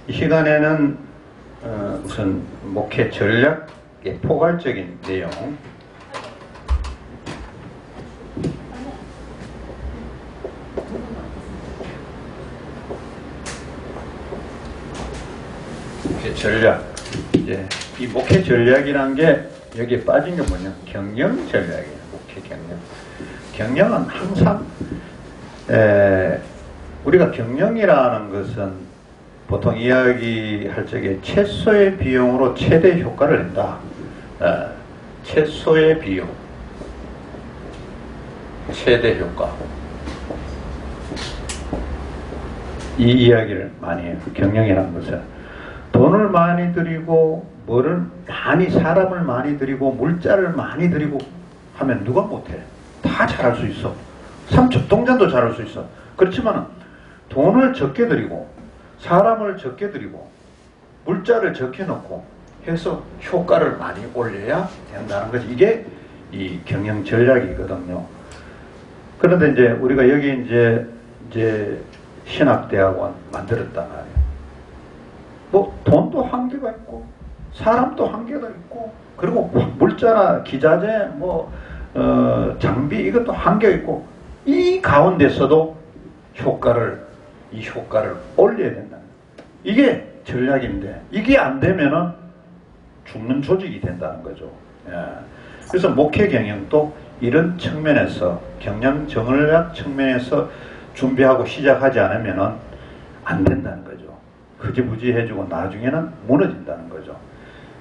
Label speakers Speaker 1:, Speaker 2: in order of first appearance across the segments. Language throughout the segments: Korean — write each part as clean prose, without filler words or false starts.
Speaker 1: 이 시간에는 우선 목회 전략의 포괄적인 내용, 목회 전략, 이제 이 목회 전략이란 게 여기에 빠진 게 뭐냐? 경영 전략이에요. 목회 경영. 경영은 항상 우리가 경영이라는 것은 보통 이야기할 적에 최소의 비용으로 최대 효과를 낸다. 최소의 비용, 최대 효과. 이 이야기를 많이 해요. 경영이라는 것은 돈을 많이 들이고 뭐를 많이 사람을 많이 들이고 물자를 많이 들이고 하면 누가 못해? 다 잘할 수 있어. 삼척동전도 잘할 수 있어. 그렇지만 돈을 적게 들이고 사람을 적게 들이고 물자를 적게 넣고 해서 효과를 많이 올려야 된다는 것이 이게 이 경영 전략이거든요. 그런데 이제 우리가 여기 이제 신학대학원 만들었단 말이에요. 뭐 돈도 한계가 있고 사람도 한계가 있고 그리고 물자나 기자재 장비 이것도 한계가 있고 이 가운데서도 이 효과를 올려야 된다. 이게 전략인데 이게 안 되면은 죽는 조직이 된다는 거죠. 그래서 목회 경영도 이런 측면에서 경영 전략 측면에서 준비하고 시작하지 않으면은 안 된다는 거죠. 흐지부지 해주고 나중에는 무너진다는 거죠.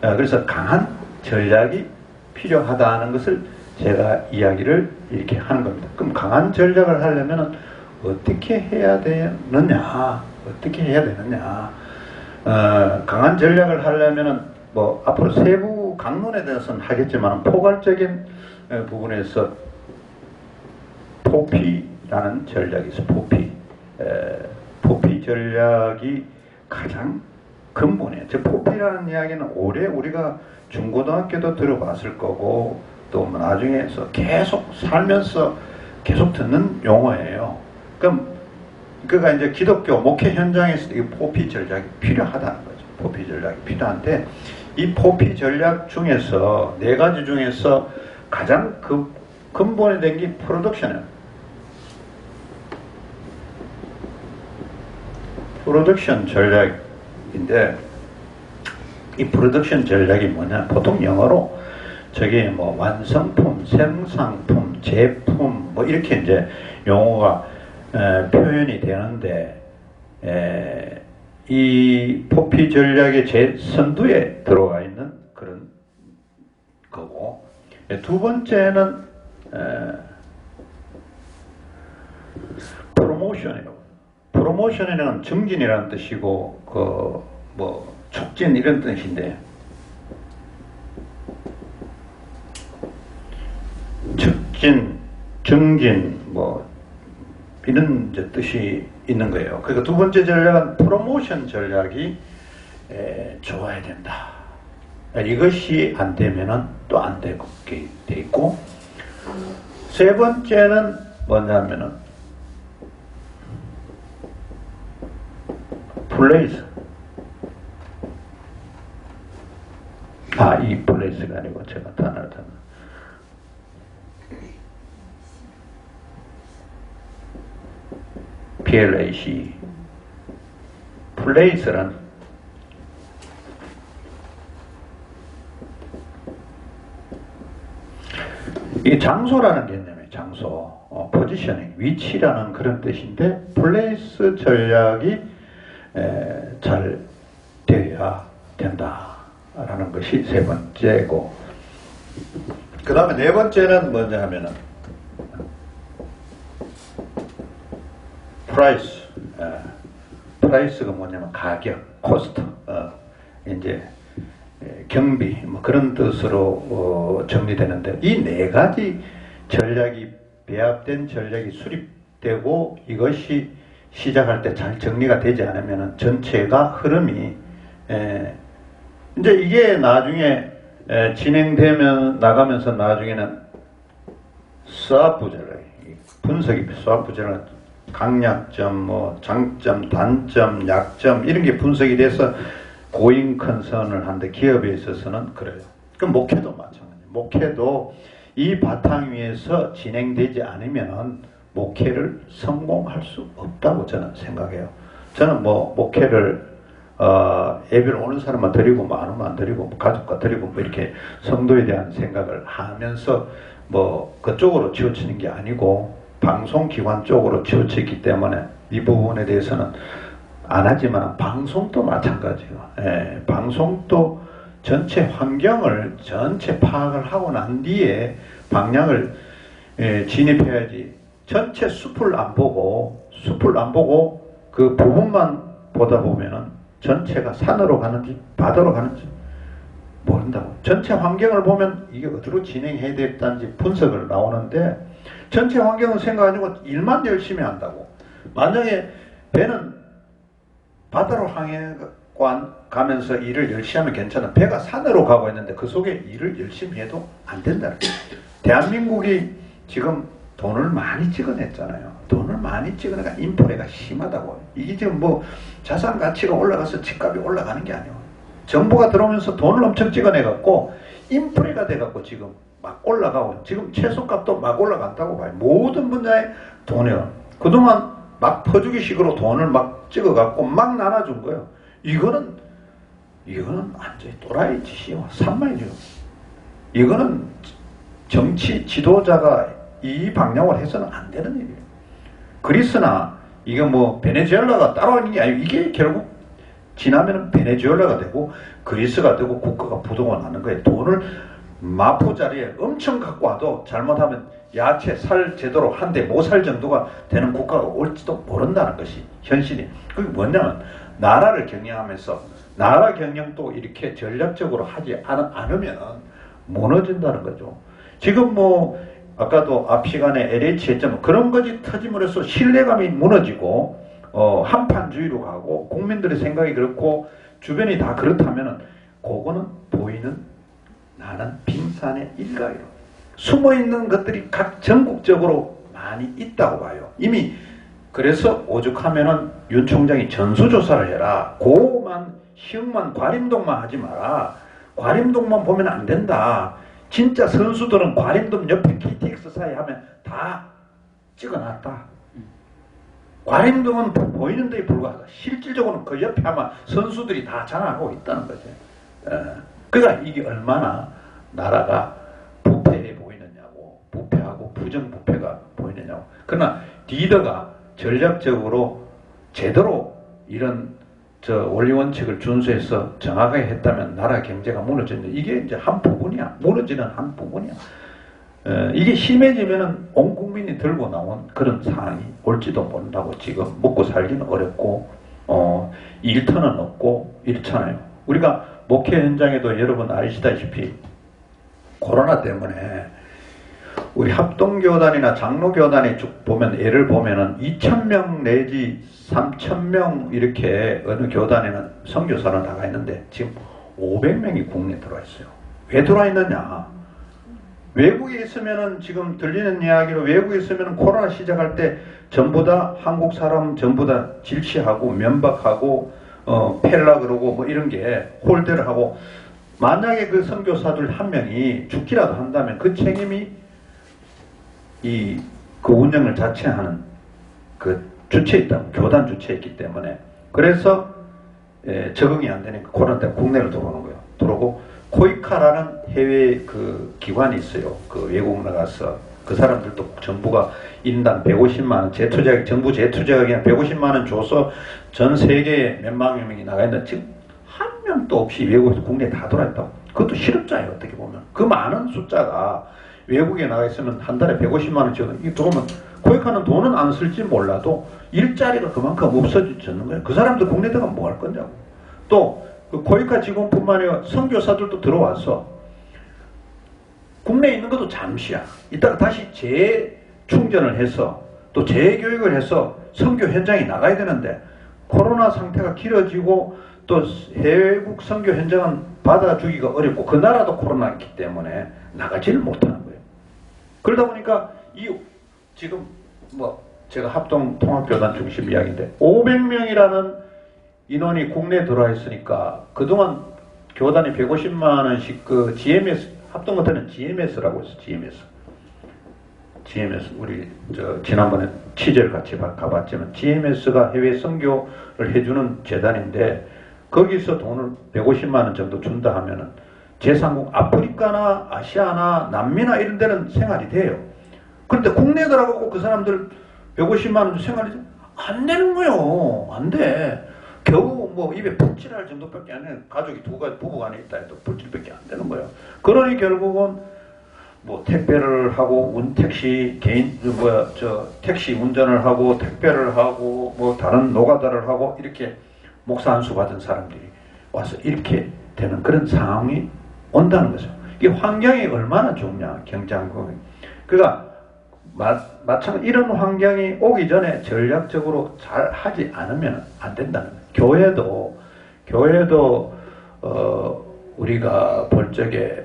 Speaker 1: 그래서 강한 전략이 필요하다는 것을 제가 이야기를 이렇게 하는 겁니다. 그럼 강한 전략을 하려면 어떻게 해야 되느냐? 어떻게 해야 되느냐? 강한 전략을 하려면 뭐 앞으로 세부 강론에 대해서는 하겠지만 포괄적인 부분에서 포피라는 전략이 있어요. 포피 전략이 가장 근본이에요. 즉 포피라는 이야기는 오래 우리가 중고등학교도 들어봤을 거고 또 나중에서 계속 살면서 계속 듣는 용어예요. 그럼 그가 이제 기독교 목회 현장에서 이 포피 전략이 필요하다는 거죠. 포피 전략이 필요한데 이 포피 전략 중에서 네 가지 중에서 가장 근본이 된 게 프로덕션이에요. 프로덕션 전략인데 이 프로덕션 전략이 뭐냐? 보통 영어로 저게 뭐 완성품, 생산품, 제품 뭐 이렇게 이제 용어가 표현이 되는데 이 포피 전략의 제 선두에 들어가 있는 그런 거고 두 번째는 프로모션이라고. 프로모션이라는 증진이라는 뜻이고 촉진 이런 뜻인데 촉진, 증진 이런 이제 뜻이 있는 거예요. 그러니까 두 번째 전략은 프로모션 전략이 좋아야 된다. 이것이 안 되면은 또 안 되게 돼 있고 세 번째는 뭐냐면은 플레이스. 이 플레이스가 아니고 제가 단어를 PLAC. 플레이스란 이 장소라는 개념이에요. 장소, 포지셔닝, 위치라는 그런 뜻인데 플레이스 전략이 잘 되어야 된다라는 것이 세 번째고 그 다음에 네 번째는 뭐냐 하면은 프라이스. 프라이스가 뭐냐면 가격, 코스트, 이제 경비 그런 뜻으로 정리되는데 이 네 가지 전략이 배합된 전략이 수립되고 이것이 시작할 때 잘 정리가 되지 않으면 전체가 흐름이 이제 이게 나중에 진행되면 나가면서 나중에는 스와프 전략, 분석이 스와프 전략 강약점, 뭐 장점, 단점, 약점 이런 게 분석이 돼서 고잉 컨선을 하는데 기업에 있어서는 그래요. 그럼 목회도 마찬가지예요. 목회도 이 바탕 위에서 진행되지 않으면은 목회를 성공할 수 없다고 저는 생각해요. 저는 뭐 목회를 예배를 오는 사람만 드리고 뭐 안 오면 안 드리고 뭐 가족과 드리고 뭐 이렇게 성도에 대한 생각을 하면서 뭐 그쪽으로 치우치는 게 아니고 방송기관 쪽으로 치우치기 때문에 이 부분에 대해서는 안 하지만 방송도 마찬가지예요. 예, 방송도 전체 환경을 전체 파악을 하고 난 뒤에 방향을 진입해야지. 전체 숲을 안 보고 그 부분만 보다 보면은 전체가 산으로 가는지 바다로 가는지 모른다고. 전체 환경을 보면 이게 어디로 진행해야 되겠다는지 분석을 나오는데 전체 환경을 생각하고 일만 열심히 한다고. 만약에 배는 바다로 향해 가면서 일을 열심히 하면 괜찮아. 배가 산으로 가고 있는데 그 속에 일을 열심히 해도 안 된다는 거예요. 대한민국이 지금 돈을 많이 찍어냈잖아요. 돈을 많이 찍어내니까 인플레가 심하다고. 이게 지금 뭐 자산 가치가 올라가서 집값이 올라가는 게 아니에요. 정부가 들어오면서 돈을 엄청 찍어내갖고 인플레가 돼갖고 지금 막 올라가고 지금 채소값도 막 올라간다고 봐요. 모든 분야에 돈이요. 그동안 막 퍼주기식으로 돈을 막 찍어갖고 막 나눠준 거예요. 이거는 완전히 또라이 짓이요. 산만이죠. 이거는 정치 지도자가 이 방향으로 해서는 안 되는 일이에요. 그리스나 이게 뭐 베네수엘라가 따라오는 게 아니고 이게 결국 지나면 베네수엘라가 되고 그리스가 되고 국가가 부도가 나는 거예요. 돈을 마포 자리에 엄청 갖고 와도 잘못하면 야채 살 제대로 한 대 못 살 정도가 되는 국가가 올지도 모른다는 것이 현실이. 그게 뭐냐면 나라를 경영하면서 나라 경영도 이렇게 전략적으로 하지 않으면 무너진다는 거죠. 지금 뭐 아까도 앞 시간에 LH 했지만 그런 것이 터짐으로써 신뢰감이 무너지고 한판주의로 가고 국민들의 생각이 그렇고 주변이 다 그렇다면은 그거는 보이는 나는 빙산의 일각이로 숨어있는 것들이 각 전국적으로 많이 있다고 봐요. 이미 그래서 오죽하면은 윤 총장이 전수조사를 해라. 고만 시흥만 과림동만 하지 마라. 과림동만 보면 안 된다. 진짜 선수들은 과림동 옆에 KTX 사이 하면 다 찍어놨다. 과림동은 보이는 데에 불과하다. 실질적으로는 그 옆에 아마 선수들이 다 장악하고 있다는 거죠. 그러니까 이게 얼마나 나라가 부패해 보이느냐고, 부패하고 부정부패가 보이느냐고. 그러나 리더가 전략적으로 제대로 이런 원리원칙을 준수해서 정확하게 했다면 나라 경제가 무너지는데 이게 이제 한 부분이야. 무너지는 한 부분이야. 이게 심해지면은 온 국민이 들고 나온 그런 상황이 올지도 모른다고. 지금 먹고 살기는 어렵고 일터는 없고 이렇잖아요. 우리가 목회 현장에도 여러분 아시다시피 코로나 때문에 우리 합동교단이나 장로교단에 쭉 보면 예를 보면은 2,000명 내지 3,000명 이렇게 어느 교단에는 선교사로 나가 있는데 지금 500명이 국내에 들어와 있어요. 왜 들어와 있느냐? 외국에 있으면은 지금 들리는 이야기로 외국에 있으면은 코로나 시작할 때 전부 다 한국 사람 전부 다 질시하고 면박하고 펠라 그러고 뭐 이런 게 홀대를 하고 만약에 그 선교사들 한 명이 죽기라도 한다면 그 책임이 그 운영을 자체하는 그 주체에 있다고 교단 주체에 있기 때문에 그래서 적응이 안 되니까 코로나 때문에 국내로 들어오는 거예요. 들어오고 코이카라는 해외 그 기관이 있어요. 그 외국 나가서 그 사람들도 정부가 인당 150만 원 재투자 정부 재투자가 그냥 150만 원 줘서 전 세계에 몇만 명이 나가 있는데 지금 한 명도 없이 외국에서 국내에 다 돌아있다고. 그것도 실업자예요. 어떻게 보면 그 많은 숫자가 외국에 나가 있으면 한 달에 150만 원 줘도 이 들어오면 코이카는 돈은 안 쓸지 몰라도 일자리가 그만큼 없어지는 거예요. 그 사람들 국내 들어가면 뭐 할 거냐고. 또 그 코이카 직원뿐만 아니라 선교사들도 들어와서 국내에 있는 것도 잠시야. 이따가 다시 재충전을 해서 또 재교육을 해서 선교 현장에 나가야 되는데 코로나 상태가 길어지고 또 해외국 선교 현장은 받아주기가 어렵고 그 나라도 코로나 있기 때문에 나가지를 못하는 거예요. 그러다 보니까 지금 뭐 제가 합동 통합교단 중심 이야기인데 500명이라는 인원이 국내에 들어와 있으니까 그동안 교단이 150만 원씩 그 GMS 합동교단은 GMS라고 했어. GMS 우리 지난번에 취재를 같이 가봤지만 GMS가 해외 선교를 해주는 재단인데 거기서 돈을 150만 원 정도 준다 하면은 제3국 아프리카나 아시아나 남미나 이런 데는 생활이 돼요. 그런데 국내에 들어가고 그 사람들 150만 원 생활이 안 되는 거요. 안 돼. 겨우 뭐 입에 푹질할 정도밖에 안 해. 가족이 부부간에 있다 해도 푹질밖에 안 되는 거예요. 그러니 결국은 뭐 택배를 하고 택시 택시 운전을 하고 택배를 하고 뭐 다른 노가다를 하고 이렇게 목사 안수 받은 사람들이 와서 이렇게 되는 그런 상황이 온다는 거죠. 이게 환경이 얼마나 좋냐, 경제환경이. 그러니까 마찬가지 이런 환경이 오기 전에 전략적으로 잘 하지 않으면 안 된다는 거예요. 교회도 우리가 볼 적에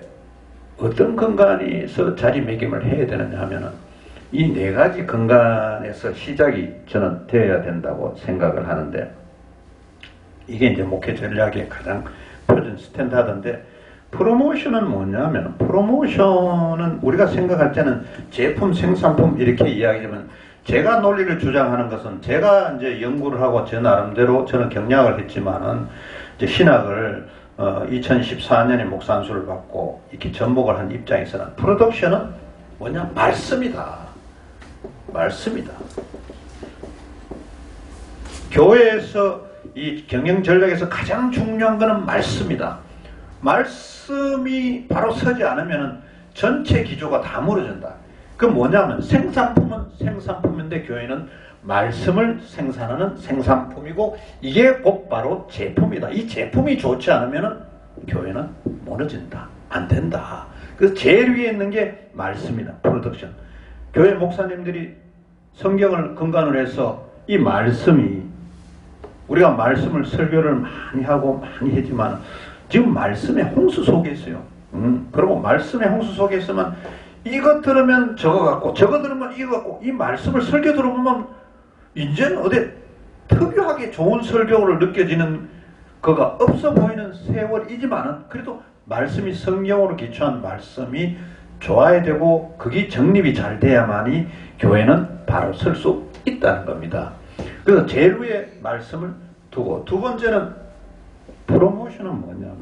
Speaker 1: 어떤 근간에서 자리매김을 해야 되느냐 하면은 이 네 가지 근간에서 시작이 저는 되어야 된다고 생각을 하는데 이게 이제 목회 전략의 가장 표준 스탠다드인데 프로모션은 뭐냐면 프로모션은 우리가 생각할 때는 제품, 생산품 이렇게 이야기하면 제가 논리를 주장하는 것은 제가 이제 연구를 하고 제 나름대로 저는 경력을 했지만은 이제 신학을 2014년에 목사 안수를 받고 이렇게 접목을 한 입장에서는 프로덕션은 뭐냐? 말씀이다. 교회에서 이 경영 전략에서 가장 중요한 것은 말씀이다. 말씀이 바로 서지 않으면 전체 기조가 다 무너진다. 그 뭐냐면 생산품은 생산품인데 교회는 말씀을 생산하는 생산품이고 이게 곧 바로 제품이다. 이 제품이 좋지 않으면 교회는 무너진다. 안 된다. 그래서 제일 위에 있는 게 말씀이다. 프로덕션. 교회 목사님들이 성경을 근간으로 해서 이 말씀이 우리가 말씀을 설교를 많이 하고 많이 했지만 지금 말씀의 홍수 속에 있어요. 그리고 말씀의 홍수 속에 있으면 이것 들으면 저거 같고 저거 들으면 이거 같고 이 말씀을 설교 들어보면 이제는 어디 특유하게 좋은 설교를 느껴지는 거가 없어 보이는 세월이지만은 그래도 말씀이 성경으로 기초한 말씀이 좋아야 되고 그게 정립이 잘 돼야만이 교회는 바로 설 수 있다는 겁니다. 그래서 제일 위에 말씀을 두고 두 번째는 프로모션은 뭐냐면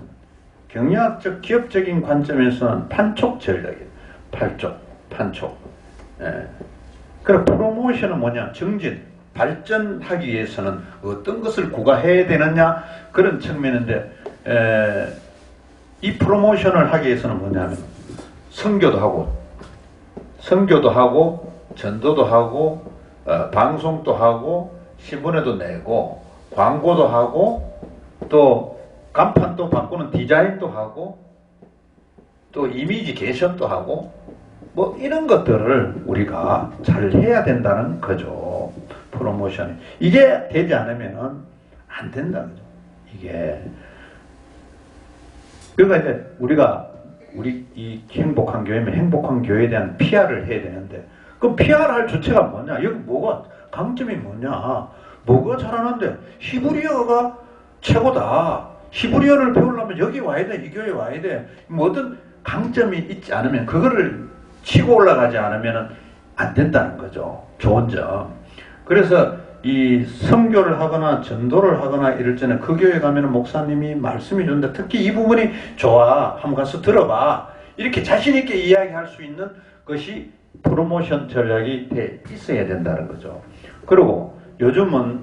Speaker 1: 경영학적 기업적인 관점에서는 판촉 전략이에요. 판촉. 예. 그럼 프로모션은 뭐냐? 증진, 발전하기 위해서는 어떤 것을 구가해야 되느냐 그런 측면인데 이 프로모션을 하기 위해서는 뭐냐면 선교도 하고 전도도 하고 방송도 하고 신문에도 내고 광고도 하고 또 간판도 바꾸는 디자인도 하고 또 이미지 개선도 하고 뭐 이런 것들을 우리가 잘 해야 된다는 거죠. 프로모션이. 이게 되지 않으면 안 된다는 거죠. 이게. 그러니까 이제 우리 이 행복한 교회면 행복한 교회에 대한 PR을 해야 되는데 그럼 PR 할 주체가 뭐냐? 여기 뭐가 강점이 뭐냐? 뭐가 잘하는데 히브리어가 최고다. 히브리어를 배우려면 여기 와야 돼. 이 교회 와야 돼. 뭐 어떤 강점이 있지 않으면 그거를 치고 올라가지 않으면 안 된다는 거죠. 좋은 점. 그래서 이 선교를 하거나 전도를 하거나 이럴 때는 그 교회 가면 목사님이 말씀이 좋은데 특히 이 부분이 좋아. 한번 가서 들어봐. 이렇게 자신 있게 이야기할 수 있는 것이 프로모션 전략이 돼 있어야 된다는 거죠. 그리고 요즘은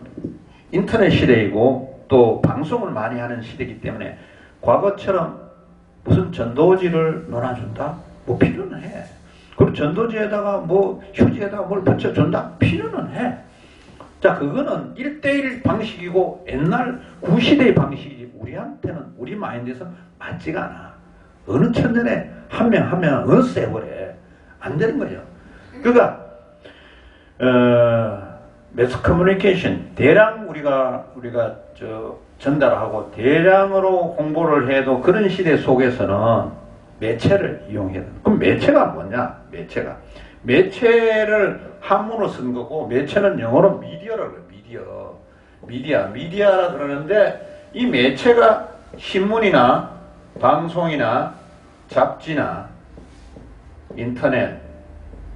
Speaker 1: 인터넷 시대이고 또 방송을 많이 하는 시대이기 때문에 과거처럼 무슨 전도지를 논아준다? 뭐 필요는 해. 그리고 전도지에다가 뭐 휴지에다가 뭘 붙여준다? 필요는 해. 자, 그거는 1대1 방식이고 옛날 구시대의 방식이지 우리한테는 우리 마인드에서는 맞지가 않아. 어느 천년에 한 명 어느 세월에 안 되는 거예요. 그러니까 매스 커뮤니케이션 대량 우리가 전달하고 대량으로 홍보를 해도 그런 시대 속에서는 매체를 이용해야 된다. 그럼 매체가 뭐냐? 매체를 한문으로 쓴 거고, 매체는 영어로 미디어라고 해요. 미디어라 그러는데, 이 매체가 신문이나 방송이나 잡지나 인터넷,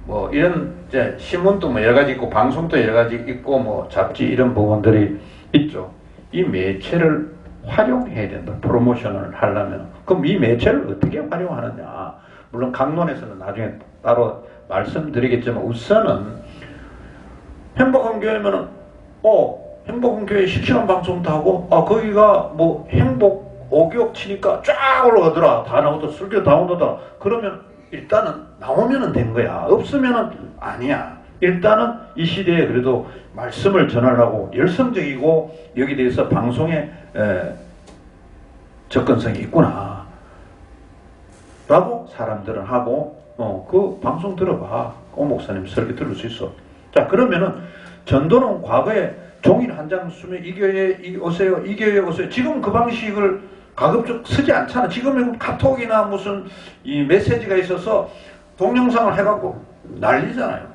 Speaker 1: 뭐 이런 이제 신문도 뭐 여러 가지 있고 방송도 여러 가지 있고 뭐 잡지 이런 부분들이 있죠. 이 매체를 활용해야 된다. 프로모션을 하려면. 그럼 이 매체를 어떻게 활용하느냐. 물론 강론에서는 나중에 따로 말씀드리겠지만, 우선은 행복한 교회면은 행복한 교회 실시간 방송도 하고, 거기가 뭐 행복 5격 치니까 쫙 올라가더라. 다 나오더라. 설교 다 나오더라. 그러면 일단은 나오면은 된 거야. 없으면은 아니야. 일단은 이 시대에 그래도 말씀을 전하려고 열성적이고 여기 대해서 방송에 접근성이 있구나 라고 사람들은 하고, 그 방송 들어봐. 목사님 설교 들을 수 있어. 자, 그러면은 전도는 과거에 종일 한 장 쓰면 이 교회에 오세요, 이 교회에 오세요. 지금 그 방식을 가급적 쓰지 않잖아. 지금은 카톡이나 무슨 이 메시지가 있어서 동영상을 해갖고 난리잖아요.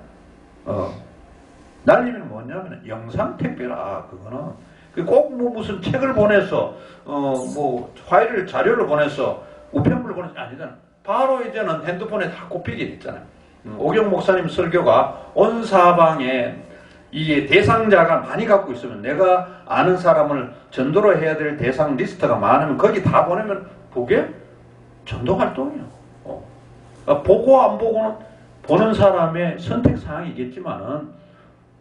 Speaker 1: 난리면 뭐냐면 영상 택배라. 그거는 꼭 뭐 무슨 책을 보내서 뭐 파일을 자료를 보내서 우편물을 보내서 아니잖아. 바로 이제는 핸드폰에 다 꼽히게 됐잖아요. 오경 목사님 설교가 온 사방에 이게 대상자가 많이 갖고 있으면, 내가 아는 사람을 전도로 해야 될 대상 리스트가 많으면 거기 다 보내면 그게 전도 활동이에요. 보고 안 보고는 보는 사람의 선택 사항이겠지만은,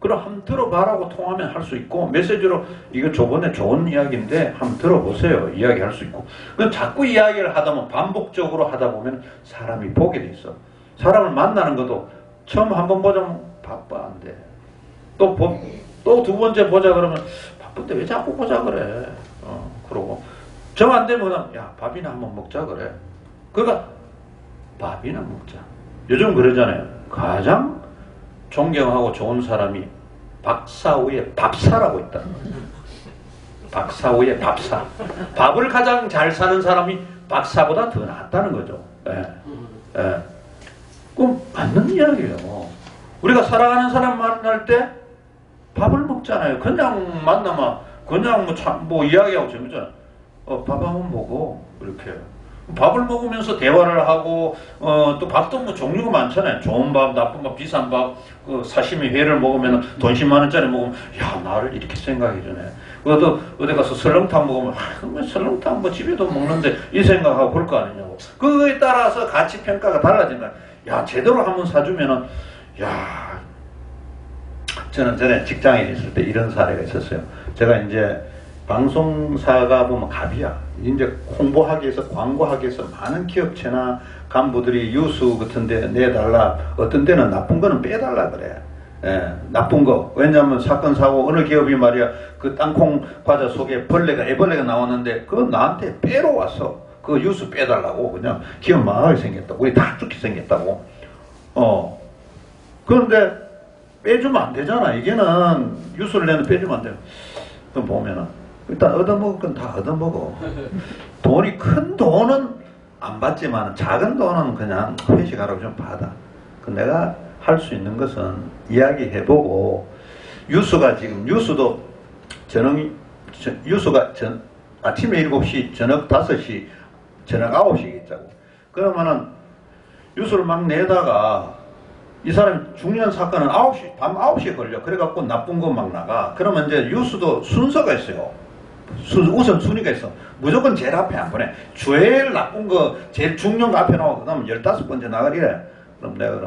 Speaker 1: 그럼 한번 들어봐라고 통하면 할 수 있고, 메시지로 이거 저번에 좋은 이야기인데 한번 들어보세요. 이야기할 수 있고. 자꾸 이야기를 하다 보면, 반복적으로 하다 보면 사람이 보게 돼 있어. 사람을 만나는 것도 처음 한번 보자면 바빠, 안 돼. 또 두 번째 보자 그러면 바쁜데 왜 자꾸 보자 그래. 그러고 정 안 되면 야, 밥이나 한번 먹자 그래. 그러니까 밥이나 먹자. 요즘 그러잖아요. 가장 존경하고 좋은 사람이 박사후에 밥사라고 있다. 박사후에 밥사. 밥을 가장 잘 사는 사람이 박사보다 더 낫다는 거죠. 그럼 맞는 이야기예요. 우리가 사랑하는 사람 만날 때 밥을 먹잖아요. 그냥 만나면 그냥 뭐 이야기하고 재밌잖아요. 밥 한번 먹어. 이렇게 밥을 먹으면서 대화를 하고, 또 밥도 뭐 종류가 많잖아요. 좋은 밥, 나쁜 밥, 비싼 밥, 사시미 회를 먹으면 돈 10만 원짜리 먹으면, 야, 나를 이렇게 생각해 주네. 그것도 어디 가서 설렁탕 먹으면, 뭐 설렁탕 뭐 집에도 먹는데 이 생각하고 그럴 거 아니냐고. 그거에 따라서 가치 평가가 달라진다. 야, 제대로 한번 사주면은, 야, 저는 전에 직장에 있을 때 이런 사례가 있었어요. 제가 이제 방송사가 보면 갑이야. 이제 홍보하기 위해서, 광고하기 위해서 많은 기업체나 간부들이 유수 같은 데 내달라, 어떤 때는 나쁜 거는 빼달라 그래. 나쁜 거. 왜냐하면 사건 사고, 어느 기업이 말이야, 그 땅콩 과자 속에 애벌레가 나왔는데 그건 나한테 빼러 왔어. 그 유수 빼달라고. 그냥 기업 망하게 생겼다고. 우리 다 죽게 생겼다고. 그런데 빼주면 안 되잖아. 이게는 유수를 내는 빼주면 안 돼요. 그럼 보면은 일단 얻어먹을 건 다 얻어먹어. 돈이 큰 돈은 안 받지만 작은 돈은 그냥 회식하라고 좀 받아. 내가 할 수 있는 것은 이야기해보고, 유수가 지금 유수도 유수가 아침에 7시, 저녁 5시, 저녁 9시에 있자고. 그러면은 유수를 막 내다가 이 사람이 중요한 사건은 밤 9시에 걸려. 그래갖고 나쁜 거 막 나가. 그러면 이제 뉴스도 순서가 있어요. 우선순위가 있어. 무조건 제일 앞에 안 보내. 제일 나쁜 거, 제일 중요한 거 앞에 나오고, 그 다음 15번째 나가리래. 그럼 내가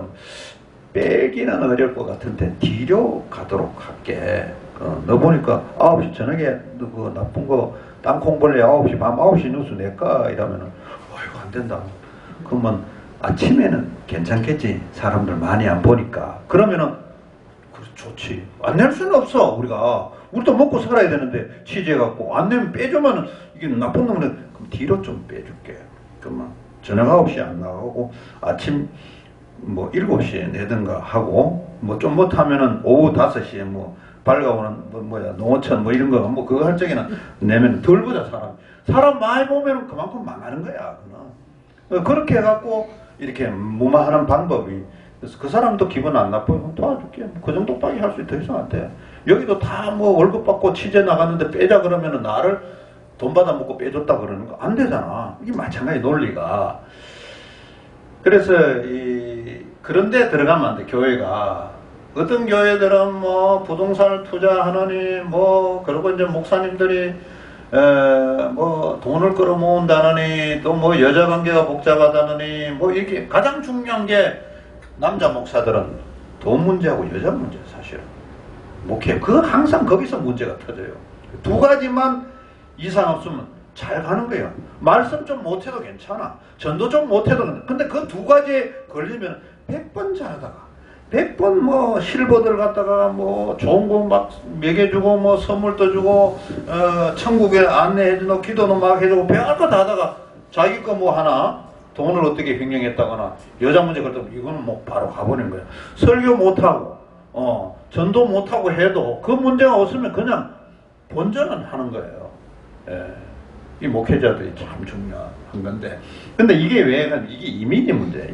Speaker 1: 빼기는 어려울 것 같은데, 뒤로 가도록 할게. 너 보니까 9시 저녁에 그 나쁜 거, 땅콩벌레 9시, 밤 9시 뉴스 낼까? 이러면은, 어이구, 안 된다. 그러면 아침에는 괜찮겠지. 사람들 많이 안 보니까. 그러면은 좋지. 안 낼 수는 없어. 우리도 먹고 살아야 되는데 취재해갖고 안 내면 빼주면은 이게 나쁜 놈은 그럼 뒤로 좀 빼줄게. 그러면 저녁 9시에 안 나가고 아침 뭐 7시에 내든가 하고, 뭐 좀 못하면은 오후 5시에 뭐 밝아오는 농어촌 뭐 이런 거 뭐 그거 할 적에는 내면 덜 보자. 사람 많이 보면은 그만큼 망하는 거야. 그렇게 해갖고 이렇게 무마하는 방법이 그래서 그 사람도 기분 안 나빠요. 도와줄게. 그 정도밖에 할 수 있다. 더 이상 안 돼. 여기도 다 뭐 월급 받고 취재 나갔는데 빼자 그러면은 나를 돈 받아 먹고 빼줬다 그러는 거 안 되잖아. 이게 마찬가지 논리가. 그래서 그런데 들어가면 안 돼. 교회가 어떤 교회들은 뭐 부동산을 투자하느니 뭐 그리고 이제 목사님들이 뭐 돈을 끌어모은다느니 또 뭐 여자 관계가 복잡하다느니 뭐 이게 가장 중요한 게 남자 목사들은 돈 문제하고 여자 문제 사실은 목회 그 항상 거기서 문제가 터져요. 두 가지만 이상 없으면 잘 가는 거예요. 말씀 좀 못해도 괜찮아. 전도 좀 못해도 근데 그 두 가지에 걸리면 100번 잘하다가 100번 뭐 실버들 갖다가 뭐 좋은 거 막 먹여주고 뭐 선물도 주고 천국에 안내해주고 기도는 막 해주고 별거 다 하다가 자기 거 뭐 하나 돈을 어떻게 횡령했다거나 여자 문제 걸리면 이거는 뭐 바로 가버리는 거야. 설교 못하고 전도 못하고 해도 그 문제가 없으면 그냥 본전은 하는 거예요. 예. 이 목회자들이 참 중요한 건데 근데 이게 왜 이게 이미지 문제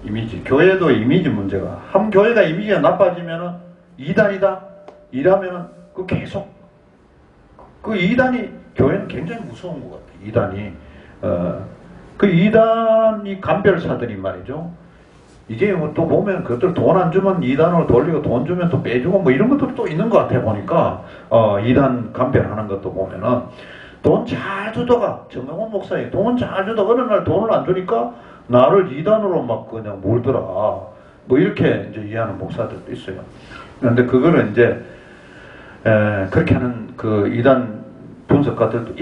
Speaker 1: 이미지 교회도 이미지 문제가 한 교회가 이미지가 나빠지면은 이단이다 이라면은 그 계속 그 이단이 교회는 굉장히 무서운 것 같아. 이단이 그 이단이 간별사들이 말이죠. 이게 뭐 또 보면 그것들 돈 안 주면 이단으로 돌리고 돈 주면 또 빼주고 뭐 이런 것도 또 있는 것 같아 보니까 이단 간별하는 것도 보면은 돈 잘 주다가 정강원 목사님 돈 잘 주다가 어느 날 돈을 안 주니까 나를 이단으로 막 그냥 몰더라 뭐 이렇게 이제 이해하는 목사들도 있어요. 그런데 그거를 이제 그렇게 하는 그 이단 분석가들도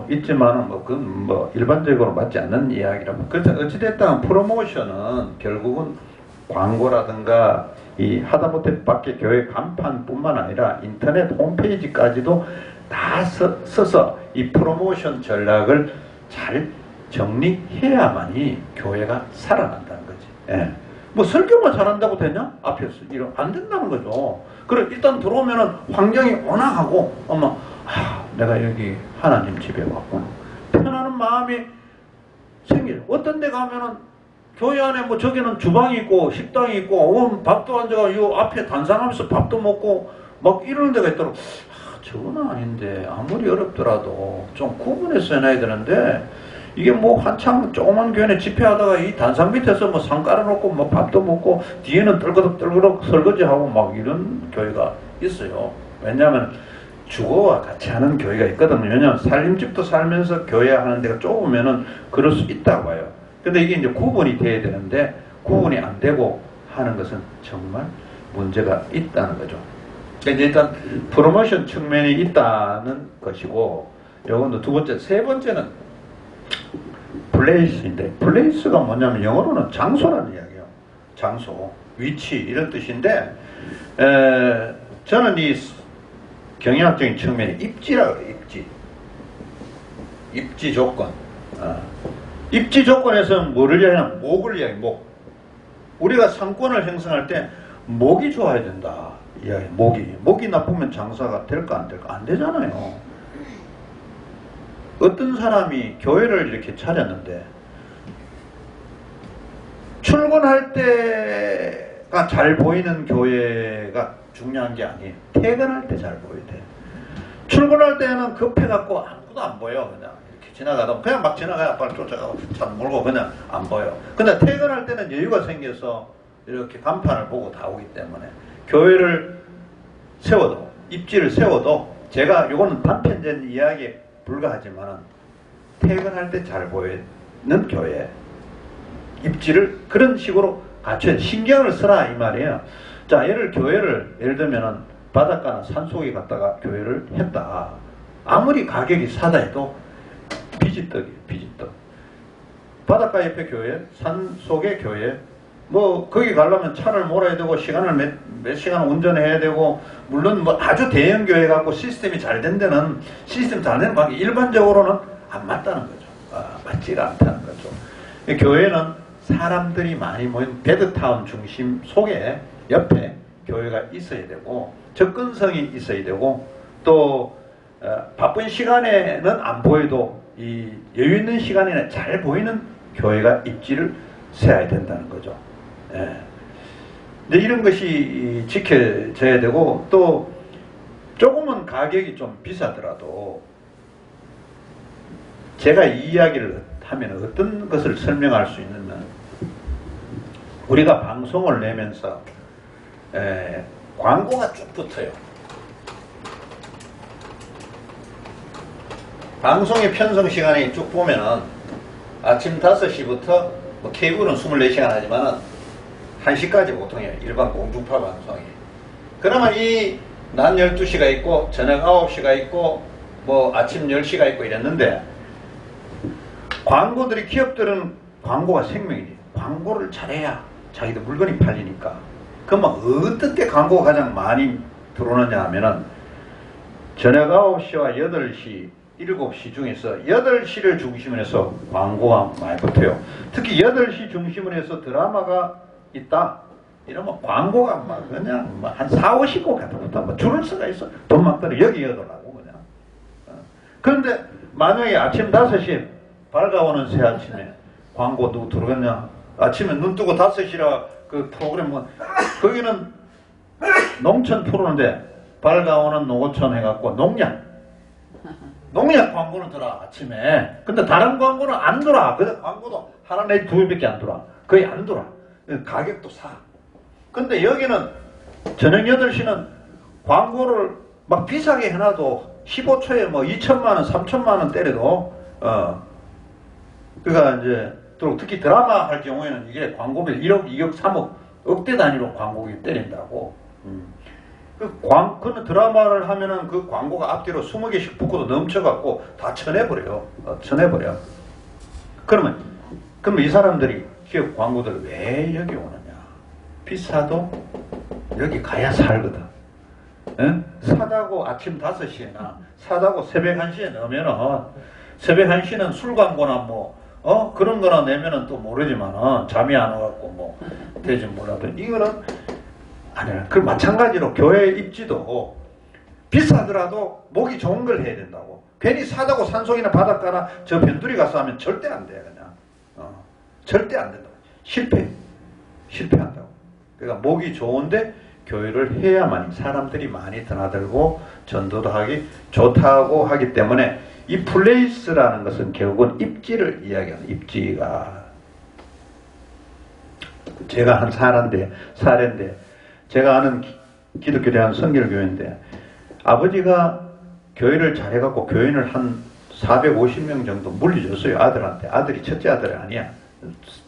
Speaker 1: 있지만은 뭐 그건 뭐 일반적으로 맞지 않는 이야기라고. 그래서 어찌됐든 프로모션은 결국은 광고라든가 이 하다못해 밖에 교회 간판뿐만 아니라 인터넷 홈페이지까지도 다 써서 이 프로모션 전략을 잘 정리해야만이 교회가 살아난다는 거지. 예. 뭐 설교만 잘한다고 되냐? 앞에서 이런 안 된다는 거죠. 그래 일단 들어오면은 환경이 온화하고 내가 여기 하나님 집에 왔구나. 편안한 마음이 생겨요. 어떤 데 가면은 교회 안에 뭐 저기는 주방이 있고 식당이 있고 밥도 앉아가 요 앞에 단상하면서 밥도 먹고 막 이러는 데가 있더라고. 저건 아닌데 아무리 어렵더라도 좀 구분해서 해놔야 되는데 이게 뭐 한참 조그만 교회에 집회하다가 이 단상 밑에서 뭐 상 깔아놓고 뭐 밥도 먹고 뒤에는 떨그덕 설거지하고 막 이런 교회가 있어요. 왜냐하면 주거와 같이 하는 교회가 있거든요. 왜냐하면 살림집도 살면서 교회 하는 데가 좁으면은 그럴 수 있다고 봐요. 근데 이게 이제 구분이 돼야 되는데 구분이 안 되고 하는 것은 정말 문제가 있다는 거죠. 그러니까 일단 프로모션 측면이 있다는 것이고 요건 두 번째, 세 번째는 플레이스인데 플레이스가 뭐냐면 영어로는 장소라는 이야기예요. 장소, 위치 이런 뜻인데 저는 이 경영학적인 측면에 입지라고 해요. 입지 조건. 입지 조건에서는 뭐를 이야기하냐? 목을 이야기해. 목. 우리가 상권을 형성할 때 목이 좋아야 된다. 이야기. 목이 나쁘면 장사가 될까 안 될까? 안 되잖아요. 어떤 사람이 교회를 이렇게 차렸는데 출근할 때가 잘 보이는 교회가 중요한 게 아니에요. 퇴근할 때 잘 보여야 돼. 출근할 때는 급해갖고 아무도 안 보여. 그냥 이렇게 지나가다 그냥 막 지나가야 빨리 쫓아가고 차 몰고 그냥 안 보여. 근데 퇴근할 때는 여유가 생겨서 이렇게 간판을 보고 다 오기 때문에 교회를 세워도 입지를 세워도 제가 요거는 단편적인 이야기에 불과하지만 퇴근할 때 잘 보이는 교회 입지를 그런 식으로 갖춰야 신경을 쓰라 이 말이에요. 자, 예를 들면은 바닷가나 산속에 갔다가 교회를 했다. 아무리 가격이 싸다 해도 비지떡이에요. 비지떡. 바닷가 옆에 교회, 산속의 교회, 뭐 거기 가려면 차를 몰아야 되고 시간을 몇 시간 운전해야 되고 물론 뭐 아주 대형 교회 갖고 시스템이 잘 된 데는 시스템 잘 되는 방법이 일반적으로는 안 맞다는 거죠. 맞지가 않다는 거죠. 교회는 사람들이 많이 모인 베드타운 중심 속에 옆에 교회가 있어야 되고 접근성이 있어야 되고 또 바쁜 시간에는 안 보여도 이 여유 있는 시간에는 잘 보이는 교회가 입지를 세워야 된다는 거죠. 예. 근데 이런 것이 지켜져야 되고, 또 조금은 가격이 좀 비싸더라도 제가 이 이야기를 하면 어떤 것을 설명할 수 있느냐, 우리가 방송을 내면서 광고가 쭉 붙어요. 방송의 편성 시간이 쭉 보면은 아침 5시부터 뭐 케이블은 24시간 하지만은 1시까지 보통 해요. 일반 공중파 방송이. 그러면 이 낮 12시가 있고 저녁 9시가 있고 뭐 아침 10시가 있고 이랬는데, 광고들이, 기업들은 광고가 생명이지. 광고를 잘해야 자기들 물건이 팔리니까. 그러면 어떤 때 광고가 가장 많이 들어오느냐 하면은 저녁 9시와 8시, 7시 중에서 8시를 중심으로 해서 광고가 많이 붙어요. 특히 8시 중심으로 해서 드라마가 있다 이러면 광고가 막 그냥 한 4, 50곡 같은 것도 막 줄을 서가 있어. 돈 막 들어. 여기 여더라고 그냥. 그런데 만약에 아침 5시에 밝아오는 새 아침에 광고 누구 들어갔냐? 아침에 눈 뜨고 5시라 그 프로그램 뭐, 거기는 농촌 프로인데 밝아오는 농어촌 해갖고 농약 광고는 들어 아침에. 근데 다른 광고는 안 들어. 근데 광고도 하나 내지 두 개밖에 안 들어. 거의 안 들어. 가격도 사. 근데 여기는 저녁 8시는 광고를 막 비싸게 해놔도 15초에 뭐 2천만원, 3천만원 때려도, 그러니까 이제, 또 특히 드라마 할 경우에는 이게 광고비 1억, 2억, 3억, 억대 단위로 광고비 때린다고. 그는 드라마를 하면은 그 광고가 앞뒤로 20개씩 붙고도 넘쳐갖고 다 쳐내버려요. 쳐내버려. 그러면 이 사람들이 기업 광고들 왜 여기 오느냐? 비싸도 여기 가야 살거든. 에? 사다고 아침 5시에나 사다고 새벽 1시에 넣으면은, 새벽 1시는 술 광고나 뭐 그런 거나 내면은 또 모르지만은 잠이 안 와갖고 뭐 되지 몰라도 이거는 아니야. 그 마찬가지로 교회 입지도 비싸더라도 목이 좋은 걸 해야 된다고. 괜히 사다고 산속이나 바닷가나 저 변두리 가서 하면 절대 안 돼. 그냥 절대 안 된다고. 실패한다고. 그러니까 목이 좋은데 교회를 해야만 사람들이 많이 드나들고 전도도 하기 좋다고 하기 때문에, 이 플레이스라는 것은 결국은 입지를 이야기하는, 입지가. 제가 한 사례인데, 제가 아는 기독교 대한 성결교회인데, 아버지가 교회를 잘해갖고 교인을 한 450명 정도 물려줬어요. 아들한테. 아들이 첫째 아들이 아니야.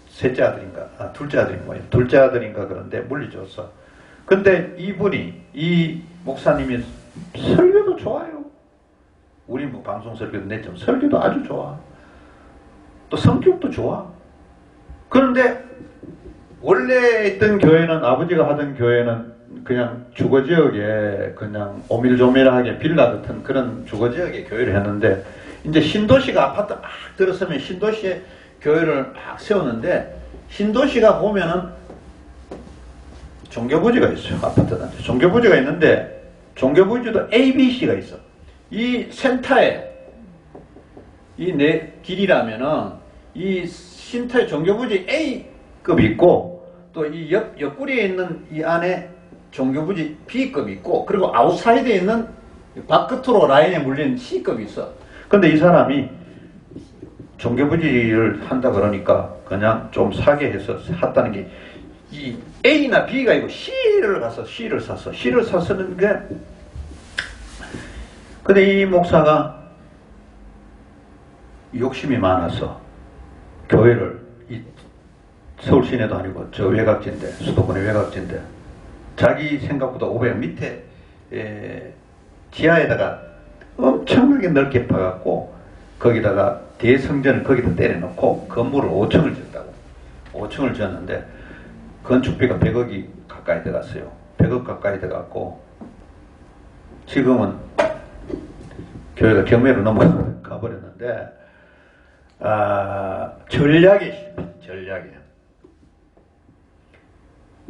Speaker 1: 셋째 아들인가, 둘째 아들인가, 뭐예요. 둘째 아들인가 그런데 물려줬어. 근데 이 목사님이 설교도 좋아요. 우리 뭐 방송 설교도 냈지만 설교도 아주 좋아. 또 성격도 좋아. 그런데 원래 있던 교회는, 아버지가 하던 교회는 그냥 주거지역에 그냥 오밀조밀하게 빌라 같은 그런 주거지역에 교회를 했는데, 이제 신도시가 아파트 막 들어서면 신도시에 교회를 막 세우는데, 신도시가 보면은 종교부지가 있어요. 아파트 단지. 종교부지가 있는데, 종교부지도 A, B, C가 있어. 이 센터에, 이 내 길이라면은, 이 센터에 종교부지 A급이 있고, 또 이 옆구리에 있는 이 안에 종교부지 B급이 있고, 그리고 아웃사이드에 있는 바깥으로 라인에 물린 C급이 있어. 근데 이 사람이 종교부지를 한다 그러니까 그냥 좀 사게 해서 샀다는 게, 이 A나 B가 아니고 C를 샀어. C를 샀었는 게, 근데 이 목사가 욕심이 많아서 교회를, 이 서울 시내도 아니고 저 외곽지인데, 수도권의 외곽지인데, 자기 생각보다 500 밑에 지하에다가 엄청나게 넓게 파갖고 거기다가 대성전을 거기다 때려놓고 건물을 5층을 짓다고. 5층을 지었는데 건축비가 100억이 가까이 들어갔어요. 100억 가까이 들어갔고, 지금은 교회가 경매로 넘어가 버렸는데, 전략에.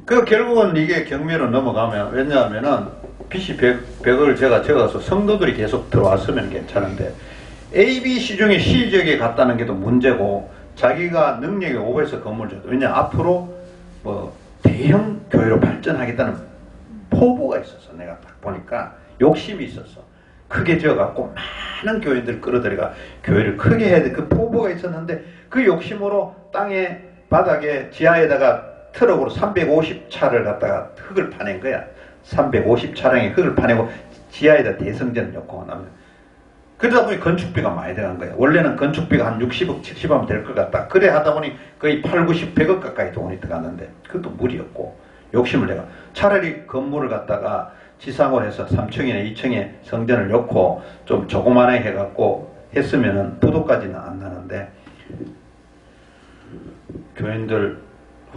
Speaker 1: 그 결국은 이게 경매로 넘어가면, 왜냐하면은 빚이 100억을 제가 적어서 성도들이 계속 들어왔으면 괜찮은데, A, B, C 중에 C 지역에 갔다는 게 또 문제고, 자기가 능력이 오버해서 건물을 줬다. 왜냐, 앞으로 뭐 대형 교회로 발전하겠다는 포부가 있었어. 내가 딱 보니까 욕심이 있었어. 크게 지어갖고 많은 교인들 끌어들여가 교회를 크게 해야 돼. 그 포부가 있었는데 그 욕심으로 땅에 바닥에 지하에다가 트럭으로 350차를 갖다가 흙을 파낸 거야. 350차량의 흙을 파내고 지하에다 대성전을 놓고 나면 그러다 보니 건축비가 많이 들어간 거야. 원래는 건축비가 한 60억, 70억 될 것 같다. 그래 하다 보니 거의 8, 90, 100억 가까이 돈이 들어갔는데 그것도 무리였고 욕심을 내가 차라리 건물을 갖다가 지상으로 해서 3층이나 2층에 성전을 놓고 좀 조그만하게 해갖고 했으면은 부도까지는 안 나는데 교인들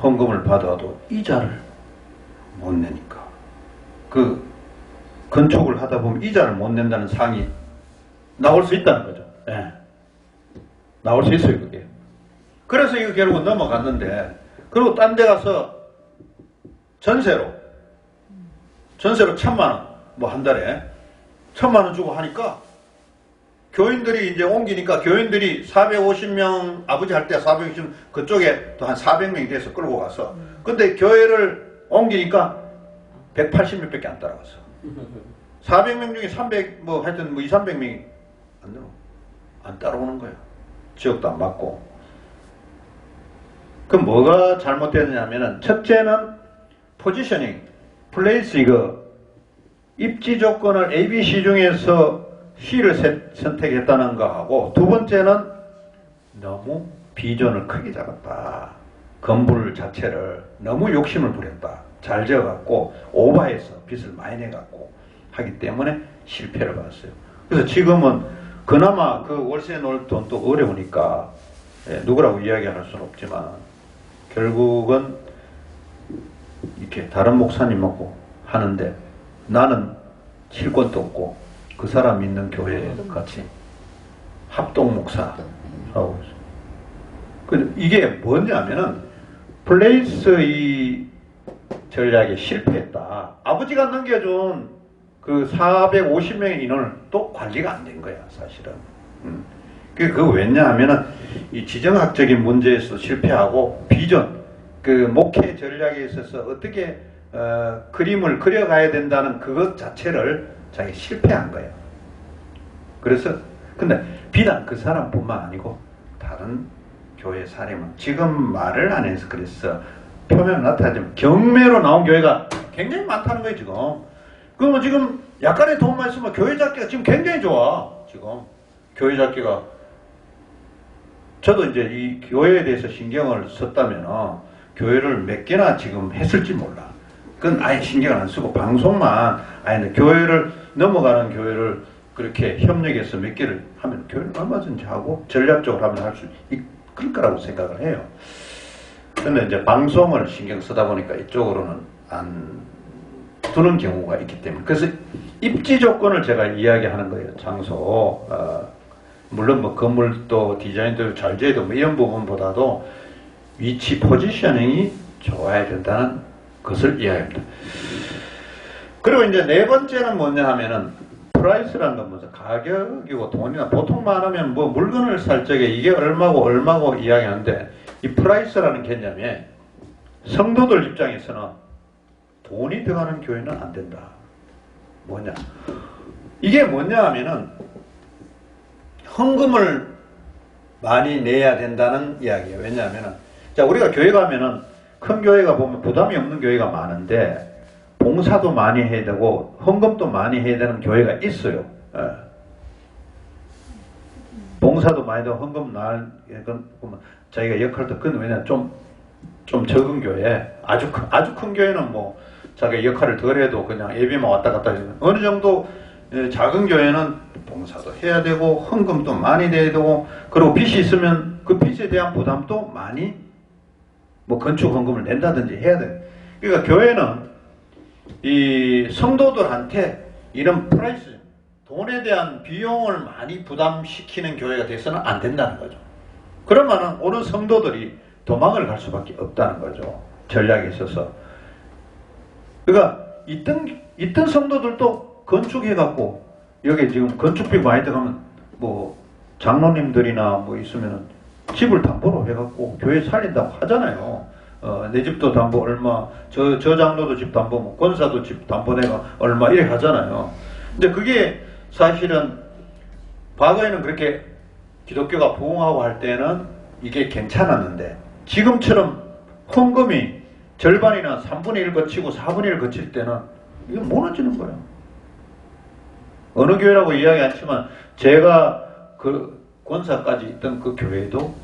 Speaker 1: 헌금을 받아도 이자를 못 내니까 그 건축을 하다 보면 이자를 못 낸다는 상이 나올 수 있다는 거죠. 예. 나올 수 있어요, 그게. 그래서 이거 결국은 넘어갔는데, 그리고 딴 데 가서 전세로 1,000만 원, 뭐 한 달에 1,000만 원 주고 하니까 교인들이 이제 옮기니까 교인들이 450명, 아버지 할 때 450명, 그쪽에 또 한 400명이 돼서 끌고 가서. 근데 교회를 옮기니까 180명 밖에 안 따라갔어. 400명 중에 300, 뭐 하여튼 뭐 2, 300명이 안 따라오는 거야. 지역도 안 맞고. 그럼 뭐가 잘못됐냐면은, 첫째는 포지셔닝, 플레이스 이거, 입지 조건을 ABC 중에서 C를 선택했다는 거하고, 두 번째는 너무 비전을 크게 잡았다. 건물 자체를 너무 욕심을 부렸다. 잘 지어갖고, 오버해서 빚을 많이 내갖고 하기 때문에 실패를 봤어요. 그래서 지금은 그나마 그 월세 놓을 돈도 어려우니까 누구라고 이야기할 수는 없지만 결국은 이렇게 다른 목사님하고 하는데 나는 실권도 없고 그 사람 있는 교회에 같이 합동 목사 하고 있어요. 이게 뭐냐면은 플레이스 이 전략에 실패했다. 아버지가 넘겨준 그 450명의 인원을 또 관리가 안 된 거야, 사실은. 그거 왜냐하면은 이 지정학적인 문제에서 실패하고 비전, 그 목회 전략에 있어서 어떻게 그림을 그려가야 된다는 그것 자체를 자기 실패한 거예요. 그래서 근데 비단 그 사람뿐만 아니고 다른 교회 사례는 지금 말을 안 해서 그랬어. 표면 나타나지만 경매로 나온 교회가 굉장히 많다는 거예요, 지금. 그러면 지금 약간의 돈만 있으면 교회 잡기가 지금 굉장히 좋아. 지금 교회 잡기가. 저도 이제 이 교회에 대해서 신경을 썼다면 교회를 몇 개나 지금 했을지 몰라. 그건 아예 신경을 안 쓰고 방송만 아예 교회를 넘어가는 교회를 그렇게 협력해서 몇 개를 하면 교회를 얼마든지 하고 전략적으로 하면 할 수 있을 거라고 생각을 해요. 근데 이제 방송을 신경 쓰다 보니까 이쪽으로는 안 두는 경우가 있기 때문에. 그래서 입지 조건을 제가 이야기하는 거예요. 장소. 물론 뭐 건물도 디자인도 잘 지어도 뭐 이런 부분보다도 위치 포지셔닝이 좋아야 된다는 것을 이야기합니다. 그리고 이제 네 번째는 뭐냐 하면은 프라이스라는 건 뭐죠? 가격이고 돈이나 보통 말하면 뭐 물건을 살 적에 이게 얼마고 이야기하는데 이 프라이스라는 개념에 성도들 입장에서는 돈이 들어가는 교회는 안 된다. 뭐냐? 이게 뭐냐 하면은 헌금을 많이 내야 된다는 이야기예요. 왜냐하면은 자 우리가 교회 가면은 큰 교회가 보면 부담이 없는 교회가 많은데 봉사도 많이 해야 되고 헌금도 많이 해야 되는 교회가 있어요. 예. 봉사도 많이 되고 헌금 보면 자기가 역할도 큰 왜냐 좀 적은 교회 아주 큰 교회는 뭐 자기 역할을 덜 해도 그냥 예배만 왔다 갔다 해요. 어느 정도 작은 교회는 봉사도 해야 되고 헌금도 많이 내야 되고 그리고 빚이 있으면 그 빚에 대한 부담도 많이 뭐 건축 헌금을 낸다든지 해야 돼. 그러니까 교회는 이 성도들한테 이런 프라이스 돈에 대한 비용을 많이 부담시키는 교회가 돼서는 안 된다는 거죠. 그러면은 오는 성도들이 도망을 갈 수밖에 없다는 거죠. 전략에 있어서. 그러니까 있던 성도들도 건축해갖고 여기 지금 건축비 많이 들어가면 뭐 장로님들이나 뭐 있으면은 집을 담보로 해갖고 교회 살린다고 하잖아요. 내 집도 담보 얼마, 저 장로도 집 담보, 뭐 권사도 집 담보 내가 얼마 이렇게 하잖아요. 근데 그게 사실은 과거에는 그렇게 기독교가 부흥하고 할 때는 이게 괜찮았는데 지금처럼 헌금이 절반이나 3분의 1 거치고 4분의 1 거칠 때는 이게 무너지는 거예요. 어느 교회라고 이야기 않지만 제가 그 권사까지 있던 그 교회도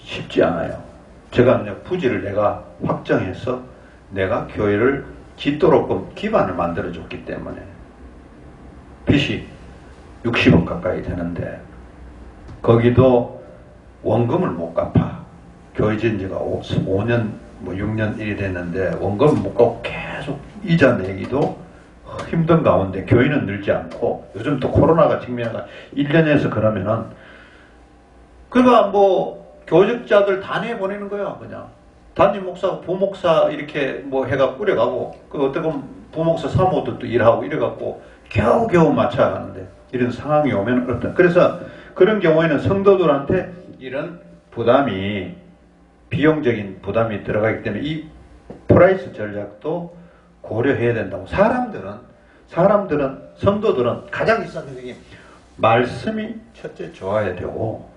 Speaker 1: 쉽지 않아요. 제가 그냥 부지를 내가 확정해서 내가 교회를 짓도록끔 기반을 만들어줬기 때문에 빚이 60억 가까이 되는데 거기도 원금을 못 갚아. 교회 지은 지가 5년, 뭐 6년 일이 됐는데 원금을 못 갚고 계속 이자 내기도 힘든 가운데 교회는 늘지 않고 요즘 또 코로나가 직면해가 1년에서 그러면은 그가 뭐 교직자들 다 내보내는 거야. 그냥 담임 목사, 부목사 이렇게 뭐 해가 꾸려가고 그 어떻게 보면 부목사 사모들도 일하고 이래갖고 겨우겨우 맞춰가는데 이런 상황이 오면 어렵다. 그래서 그런 경우에는 성도들한테 이런 부담이 비용적인 부담이 들어가기 때문에 이 프라이스 전략도 고려해야 된다고. 사람들은 성도들은 가장 이상적인 게 말씀이 첫째 좋아야 되고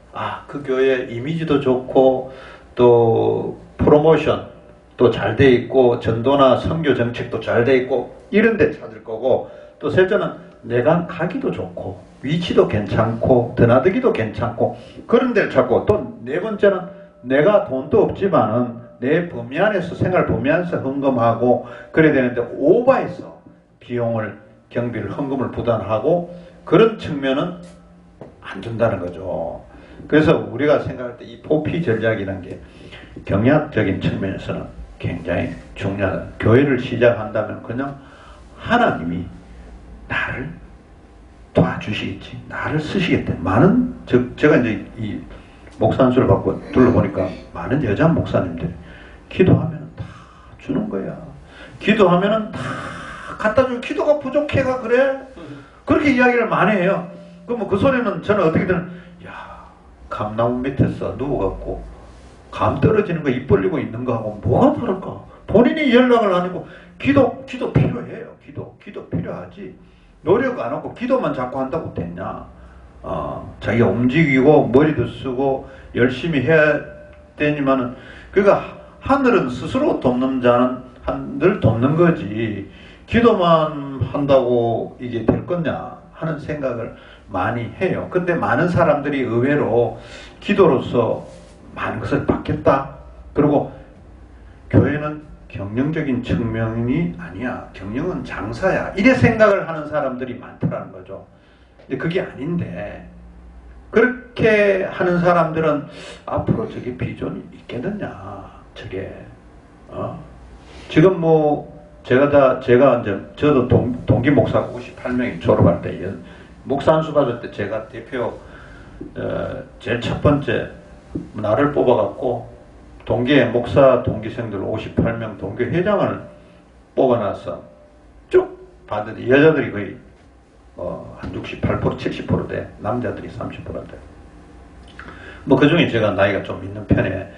Speaker 1: 그 교회 이미지도 좋고 또 프로모션 또 잘 돼 있고 전도나 선교 정책도 잘 돼 있고 이런 데 찾을 거고 또 셋째는 내가 가기도 좋고 위치도 괜찮고 드나들기도 괜찮고 그런 데를 찾고 또 네 번째는 내가 돈도 없지만은 내 범위 안에서 생활 범위 안에서 헌금하고 그래야 되는데 오버해서 비용을 경비를 헌금을 부담하고 그런 측면은 안 준다는 거죠. 그래서 우리가 생각할 때 이 포피 전략이라는 게 경영학적인 측면에서는 굉장히 중요하다. 교회를 시작한다면 그냥 하나님이 나를 도와주시겠지. 나를 쓰시겠다. 많은, 제가 이제 이 목사 안수를 받고 둘러보니까 많은 여자 목사님들이 기도하면 다 주는 거야. 기도하면 다 갖다 주고 기도가 부족해가 그래? 그렇게 이야기를 많이 해요. 그럼 그 소리는 저는 어떻게든 감나무 밑에서 누워갖고 감 떨어지는 거 입 벌리고 있는 거하고 뭐가 다를까? 본인이 연락을 안 하고 기도 필요해요. 기도 필요하지. 노력 안 하고 기도만 자꾸 한다고 됐냐? 자기가 움직이고 머리도 쓰고 열심히 해야 되지만은 그러니까 하늘은 스스로 돕는 자는 늘 돕는 거지. 기도만 한다고 이게 될 거냐 하는 생각을 많이 해요. 근데 많은 사람들이 의외로 기도로서 많은 것을 받겠다. 그리고 교회는 경영적인 측면이 아니야. 경영은 장사야. 이래 생각을 하는 사람들이 많더라는 거죠. 근데 그게 아닌데 그렇게 하는 사람들은 앞으로 저게 비전이 있겠느냐. 저게 지금 뭐 제가 이제 저도 동기 목사 58명이 졸업할 때 목사 안수 받을 때 제가 대표 제일 첫 번째 나를 뽑아갖고 목사 동기생들 58명 동기 회장을 뽑아놔서 쭉 받으니 여자들이 거의 한 68%, 70% 돼. 남자들이 30% 돼. 뭐 그 중에 제가 나이가 좀 있는 편에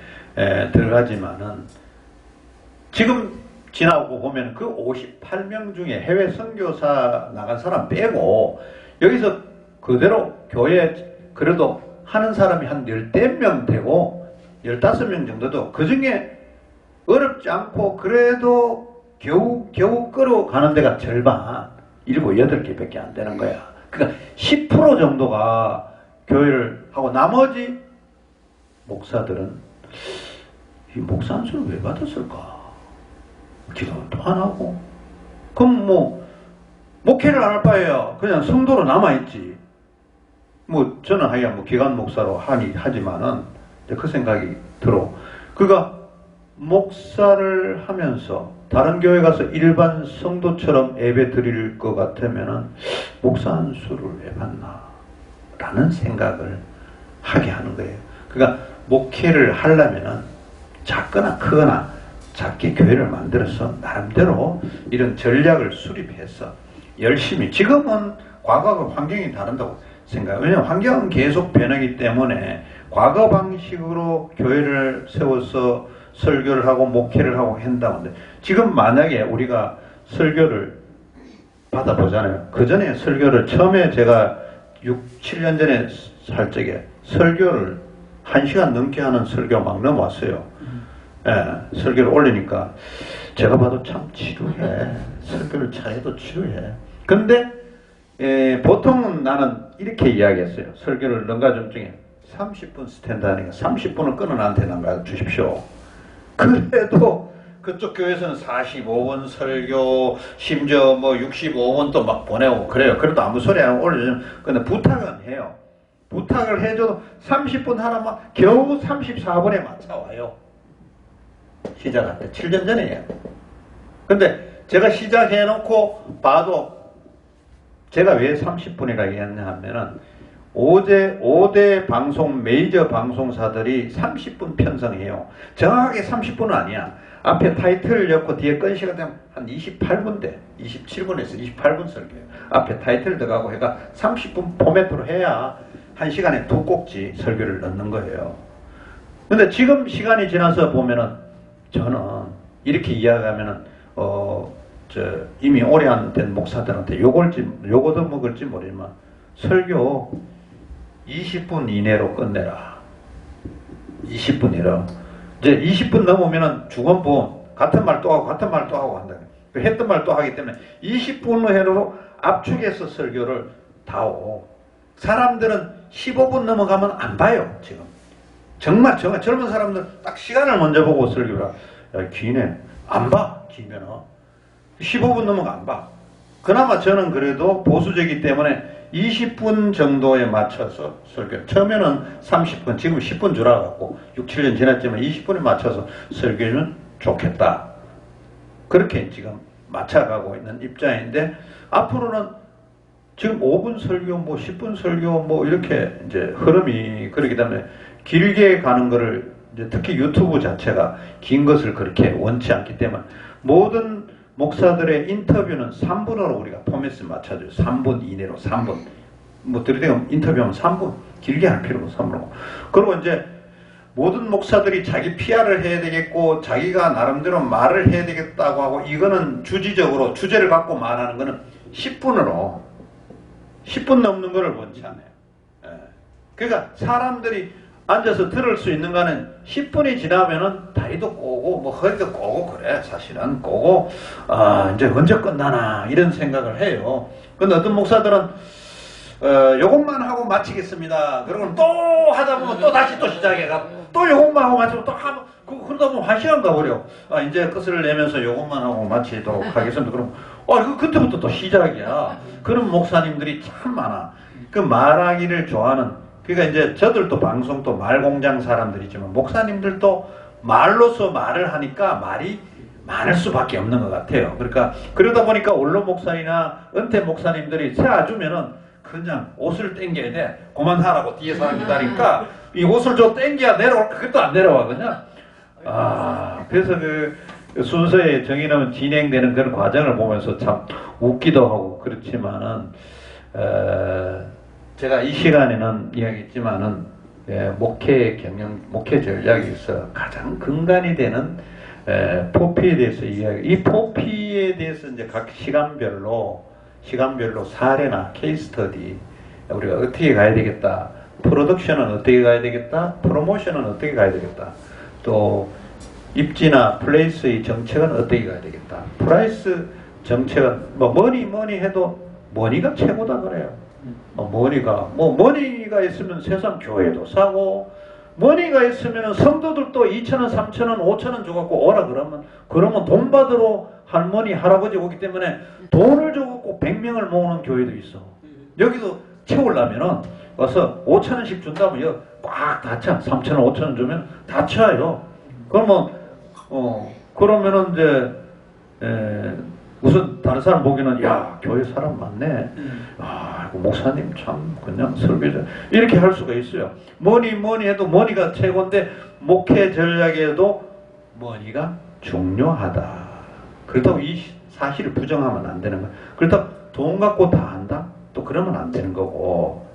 Speaker 1: 들어가지만은 지금 지나고 보면 그 58명 중에 해외 선교사 나간 사람 빼고 여기서 그대로 교회 그래도 하는 사람이 한 14명 되고 15명 정도도 그 중에 어렵지 않고 그래도 겨우 끌어가는 데가 절반 7, 8개 밖에 안 되는 거야. 그러니까 10% 정도가 교회를 하고 나머지 목사들은 이 목사 안수를 왜 받았을까? 기도도 안 하고 그럼 뭐 목회를 안 할 바에야 그냥 성도로 남아있지. 뭐 저는 하여간 뭐 기관 목사로 하지만은 그 생각이 들어. 그러니까 목사를 하면서 다른 교회 가서 일반 성도처럼 예배 드릴 것 같으면은 목사 안수를 왜 받나 라는 생각을 하게 하는 거예요. 그러니까 목회를 하려면은 작거나 크거나 작게 교회를 만들어서 나름대로 이런 전략을 수립해서 열심히, 지금은 과거하고 환경이 다른다고 생각해요. 왜냐하면 환경은 계속 변하기 때문에 과거 방식으로 교회를 세워서 설교를 하고 목회를 하고 한다고 하는데 지금 만약에 우리가 설교를 받아보잖아요. 그 전에 설교를 처음에 제가 6, 7년 전에 살 적에 설교를 1시간 넘게 하는 설교 막 넘어왔어요. 예, 설교를 올리니까 제가 봐도 참 지루해. 설교를 잘해도 지루해. 근데 보통은 나는 이렇게 이야기했어요. 설교를 넘가 좀 중에 30분 스탠드 하니까 30분을 끊어 나한테 남겨 주십시오. 그래도 그쪽 교회에서는 45분 설교, 심지어 뭐 65분 또 막 보내고 그래요. 그래도 아무 소리 안 올려주면. 근데 부탁은 해요. 부탁을 해줘도 30분 하나만 겨우 34분에 맞춰와요. 시작할 때 7년 전이에요. 근데 제가 시작해놓고 봐도 제가 왜 30분이라고 했냐 하면은 5대 방송, 메이저 방송사들이 30분 편성해요. 정확하게 30분은 아니야. 앞에 타이틀을 넣고 뒤에 끈시가 되면 한 28분 돼. 27분에서 28분 설교해요. 앞에 타이틀 들어가고 해가 30분 포맷으로 해야 1시간에 2꼭지 설교를 넣는 거예요. 근데 지금 시간이 지나서 보면은 저는 이렇게 이야기하면은 이미 오래 된 목사들한테 욕도 먹을지 모르지만 설교 20분 이내로 끝내라. 20분 이내로. 이제 20분 넘으면은 주건부 같은 말 또 하고 같은 말 또 하고 한다. 했던 말 또 하기 때문에 20분 내로 압축해서 설교를 다 하고 사람들은 15분 넘어가면 안 봐요. 지금 정말 젊은 사람들 딱 시간을 먼저 보고 설교를 야, 기네 안 봐. 기면은 15분 넘어가 안 봐. 그나마 저는 그래도 보수적이기 때문에 20분 정도에 맞춰서 설교. 처음에는 30분, 지금 10분 줄어갖고 6, 7년 지났지만 20분에 맞춰서 설교하면 좋겠다. 그렇게 지금 맞춰가고 있는 입장인데 앞으로는 지금 5분 설교, 뭐 10분 설교, 뭐 이렇게 이제 흐름이 그렇기 때문에 길게 가는 거를 이제 특히 유튜브 자체가 긴 것을 그렇게 원치 않기 때문에 모든 목사들의 인터뷰는 3분으로 우리가 포맷을 맞춰줘요. 3분 이내로 3분. 뭐 들이대면 인터뷰하면 3분. 길게 할 필요가 3분이고. 그리고 이제 모든 목사들이 자기 PR을 해야 되겠고 자기가 나름대로 말을 해야 되겠다고 하고 이거는 주지적으로 주제를 갖고 말하는 거는 10분으로 10분 넘는 거를 원치 않아요. 예. 그러니까 사람들이 앉아서 들을 수 있는 거는 10분이 지나면은 다리도 꼬고 뭐 허리도 꼬고 그래. 사실은 꼬고 이제 언제 끝나나 이런 생각을 해요. 근데 어떤 목사들은 요것만 하고 마치겠습니다. 그러고 또 하다 보면 또 다시 또 시작해가 또 요것만 하고 마치고 또 하면 그러다 보면 1시간 가버려. 이제 끝을 내면서 요것만 하고 마치도록 하겠습니다. 그럼 그때부터 또 시작이야. 그런 목사님들이 참 많아. 그 말하기를 좋아하는 그러니까 이제 저들도 방송도 말공장 사람들이지만 목사님들도 말로서 말을 하니까 말이 많을 수밖에 없는 것 같아요. 그러니까 그러다 보니까 원로 목사이나 은퇴 목사님들이 세워주면은 그냥 옷을 땡겨야 돼. 그만하라고 뒤에 사람 기다리니까 이 옷을 좀 땡겨야 내려올까? 그것도 안 내려가거든요. 그래서 그 순서에 정해놓은 진행되는 그런 과정을 보면서 참 웃기도 하고 그렇지만은 제가 이 시간에는 이야기했지만은 목회 경영, 목회 전략에서 가장 근간이 되는 포피에 대해서 이 포피에 대해서 이제 각 시간별로 사례나 케이스 스터디 우리가 어떻게 가야 되겠다. 프로덕션은 어떻게 가야 되겠다. 프로모션은 어떻게 가야 되겠다. 또 입지나 플레이스의 정책은 어떻게 가야 되겠다. 프라이스 정책은 뭐 뭐니 해도 머니가 최고다 그래요. 머니가 있으면 세상 교회도 사고 머니가 있으면 성도들도 2,000원, 3,000원, 5,000원 줘갖고 오라 그러면 돈 받으러 할머니, 할아버지 오기 때문에 돈을 줘갖고 100명을 모으는 교회도 있어. 여기도 채우려면은 와서 5,000원씩 준다면 여기 꽉 다 차. 3,000원, 5,000원 주면 다 차요. 그러면은 이제 우선 다른 사람 보기에는 야 교회 사람 많네. 목사님 참 그냥 설교자 이렇게 할 수가 있어요. 뭐니 해도 머니가 최고인데 목회 전략에도 머니가 중요하다. 그렇다고 이 사실을 부정하면 안 되는 거야. 그렇다고 돈 갖고 다 한다? 또 그러면 안 되는 거고.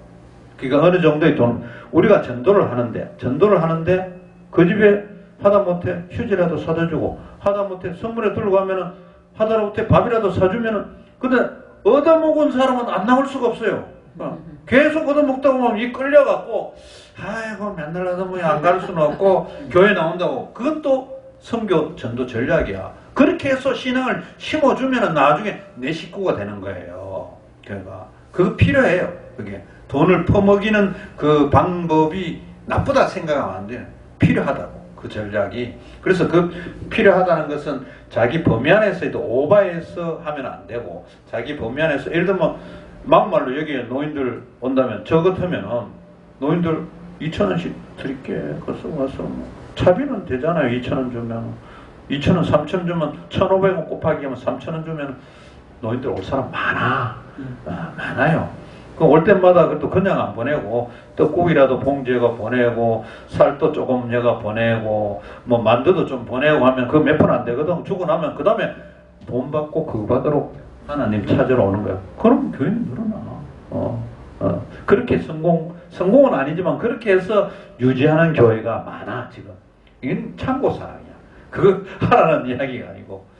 Speaker 1: 그러니까 어느 정도의 돈 우리가 전도를 하는데 그 집에 하다못해 휴지라도 사다 주고 하다못해 선물에 들고 가면은 하다못해 밥이라도 사주면은 근데 얻어먹은 사람은 안 나올 수가 없어요. 계속 얻어먹다 보면 이 끌려갖고 아이고 맨날 얻어먹으면 안 갈 수는 없고 교회 나온다고 그건 또 선교 전도 전략이야. 그렇게 해서 신앙을 심어주면은 나중에 내 식구가 되는 거예요. 그러니까 그거 필요해요. 그게 돈을 퍼먹이는 그 방법이 나쁘다 생각하면 안 돼요. 필요하다고 그 전략이. 그래서 그 필요하다는 것은 자기 범위 안에서도 오바해서 하면 안 되고 자기 범위 안에서 예를 들면 막말로 여기에 노인들 온다면 저 같으면 노인들 2,000원씩 드릴게. 그래서 와서 차비는 되잖아요. 2,000원 주면 2,000원 3,000원 주면 1,500원 곱하기 하면 3,000원 주면 노인들 올 사람 많아. 많아요. 그 올 때마다 그래도 그냥 안 보내고 떡국이라도 봉지에가 보내고 쌀도 조금 얘가 보내고 뭐 만두도 좀 보내고 하면 그 몇 푼 안 되거든. 주고 나면 그 다음에 돈 받고 그거 받으러 하나님 찾으러 오는 거야. 그럼 교회는 늘어나. 그렇게 성공은 아니지만 그렇게 해서 유지하는 교회가 많아 지금. 이건 참고사항이야. 그거 하라는 이야기가 아니고.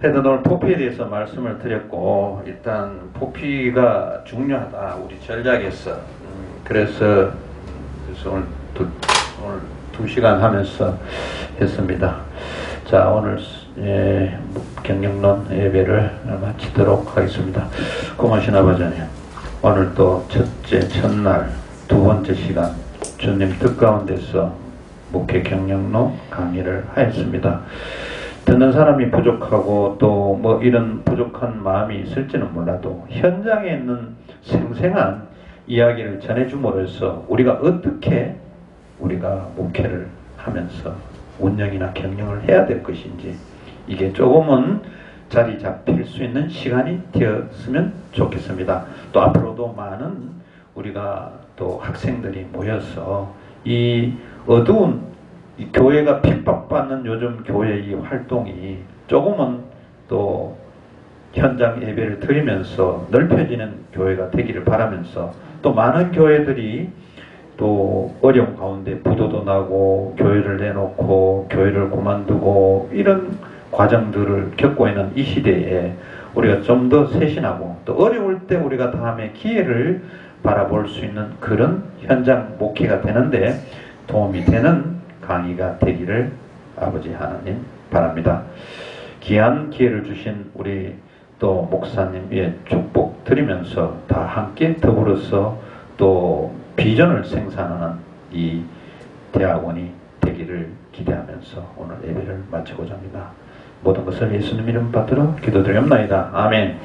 Speaker 1: 하여튼 오늘 포피에 대해서 말씀을 드렸고 일단 포피가 중요하다 우리 전략에서. 그래서 오늘 두 시간 하면서 했습니다. 자 오늘 경영론 예배를 마치도록 하겠습니다. 고마우신 아버지님 오늘 또 첫째 첫날 두 번째 시간 주님 뜻 가운데서 목회 경영론 강의를 하였습니다. 듣는 사람이 부족하고 또 뭐 이런 부족한 마음이 있을지는 몰라도 현장에 있는 생생한 이야기를 전해줌으로써 우리가 어떻게 우리가 목회를 하면서 운영이나 경영을 해야 될 것인지 이게 조금은 자리 잡힐 수 있는 시간이 되었으면 좋겠습니다. 또 앞으로도 많은 우리가 또 학생들이 모여서 이 어두운 이 교회가 핍박받는 요즘 교회의 이 활동이 조금은 또 현장 예배를 드리면서 넓혀지는 교회가 되기를 바라면서 또 많은 교회들이 또 어려운 가운데 부도도 나고 교회를 내놓고 교회를 그만두고 이런 과정들을 겪고 있는 이 시대에 우리가 좀 더 세신하고 또 어려울 때 우리가 다음에 기회를 바라볼 수 있는 그런 현장 목회가 되는데 도움이 되는 강의가 되기를 아버지 하나님 바랍니다. 귀한 기회를 주신 우리 또 목사님의 축복 드리면서 다 함께 더불어서 또 비전을 생산하는 이 대학원이 되기를 기대하면서 오늘 예배를 마치고자 합니다. 모든 것을 예수님 이름 받들어 기도드리옵나이다. 아멘.